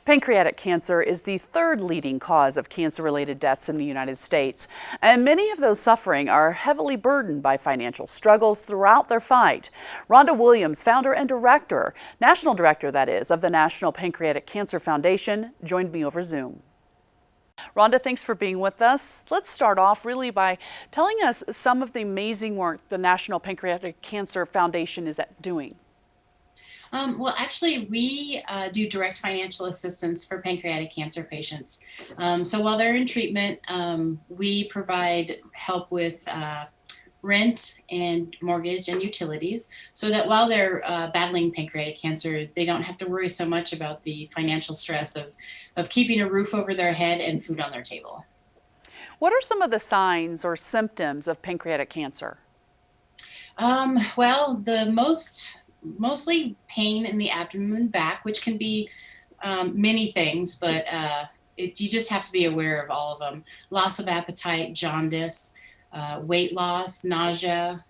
Pancreatic cancer is the third leading cause of cancer-related deaths in the United States, and many of those suffering are heavily burdened by financial struggles throughout their fight. Rhonda Williams, founder and director, national director that is, of the National Pancreatic Cancer Foundation, joined me over Zoom. Rhonda, thanks for being with us. Let's start off really by telling us some of the amazing work the National Pancreatic Cancer Foundation is doing. Well, actually, we do direct financial assistance for pancreatic cancer patients. So while they're in treatment, we provide help with rent and mortgage and utilities so that while they're battling pancreatic cancer, they don't have to worry so much about the financial stress of keeping a roof over their head and food on their table. What are some of the signs or symptoms of pancreatic cancer? Well, mostly pain in the abdomen and back, which can be many things, but you just have to be aware of all of them. Loss of appetite, jaundice, weight loss, nausea.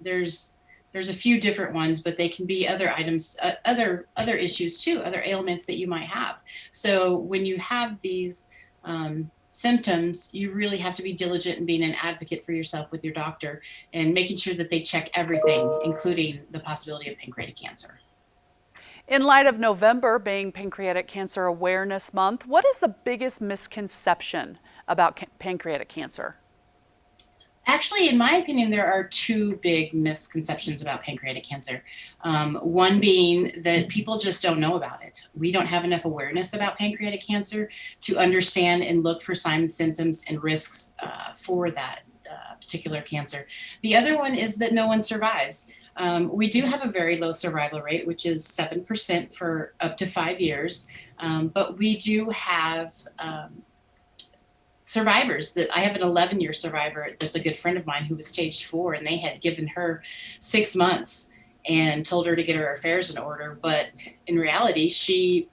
There's a few different ones, but they can be other items, other issues too, other ailments that you might have. So when you have these symptoms, you really have to be diligent in being an advocate for yourself with your doctor and making sure that they check everything, including the possibility of pancreatic cancer. In light of November being Pancreatic Cancer Awareness Month, what is the biggest misconception about pancreatic cancer? Actually, in my opinion, there are two big misconceptions about pancreatic cancer. One being that people just don't know about it. We don't have enough awareness about pancreatic cancer to understand and look for signs, symptoms, and risks for that particular cancer. The other one is that no one survives. We do have a very low survival rate, which is 7% for up to 5 years, but we do have survivors. That I have an 11-year survivor that's a good friend of mine who was stage 4, and they had given her 6 months and told her to get her affairs in order. But in reality, she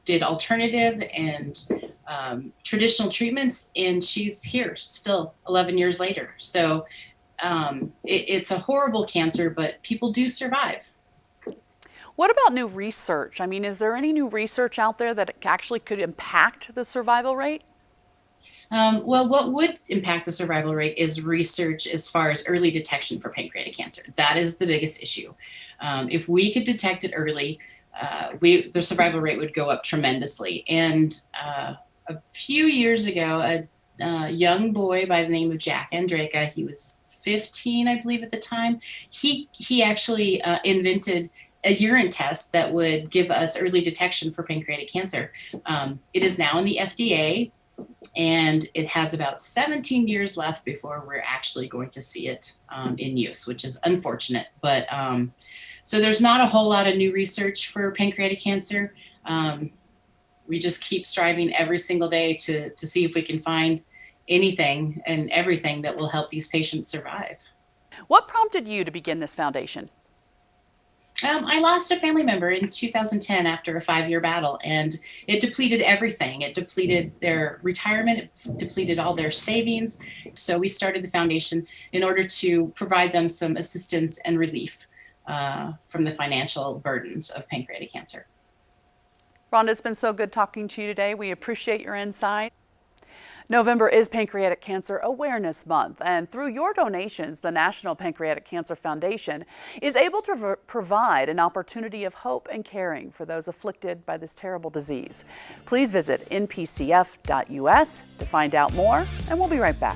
did alternative and traditional treatments, and she's here still 11 years later. So it's a horrible cancer, but people do survive. What about new research? I mean, is there any new research out there that actually could impact the survival rate? Well, what would impact the survival rate is research as far as early detection for pancreatic cancer. That is the biggest issue. If we could detect it early, the survival rate would go up tremendously. And a few years ago, a young boy by the name of Jack Andraka, he was 15, I believe at the time, he actually invented a urine test that would give us early detection for pancreatic cancer. It is now in the FDA, and it has about 17 years left before we're actually going to see it in use, which is unfortunate. But so there's not a whole lot of new research for pancreatic cancer. We just keep striving every single day to see if we can find anything and everything that will help these patients survive. What prompted you to begin this foundation? I lost a family member in 2010 after a 5-year battle, and it depleted everything. It depleted their retirement, it depleted all their savings. So we started the foundation in order to provide them some assistance and relief from the financial burdens of pancreatic cancer. Rhonda, it's been so good talking to you today. We appreciate your insight. November is Pancreatic Cancer Awareness Month, and through your donations, the National Pancreatic Cancer Foundation is able to provide an opportunity of hope and caring for those afflicted by this terrible disease. Please visit npcf.us to find out more, and we'll be right back.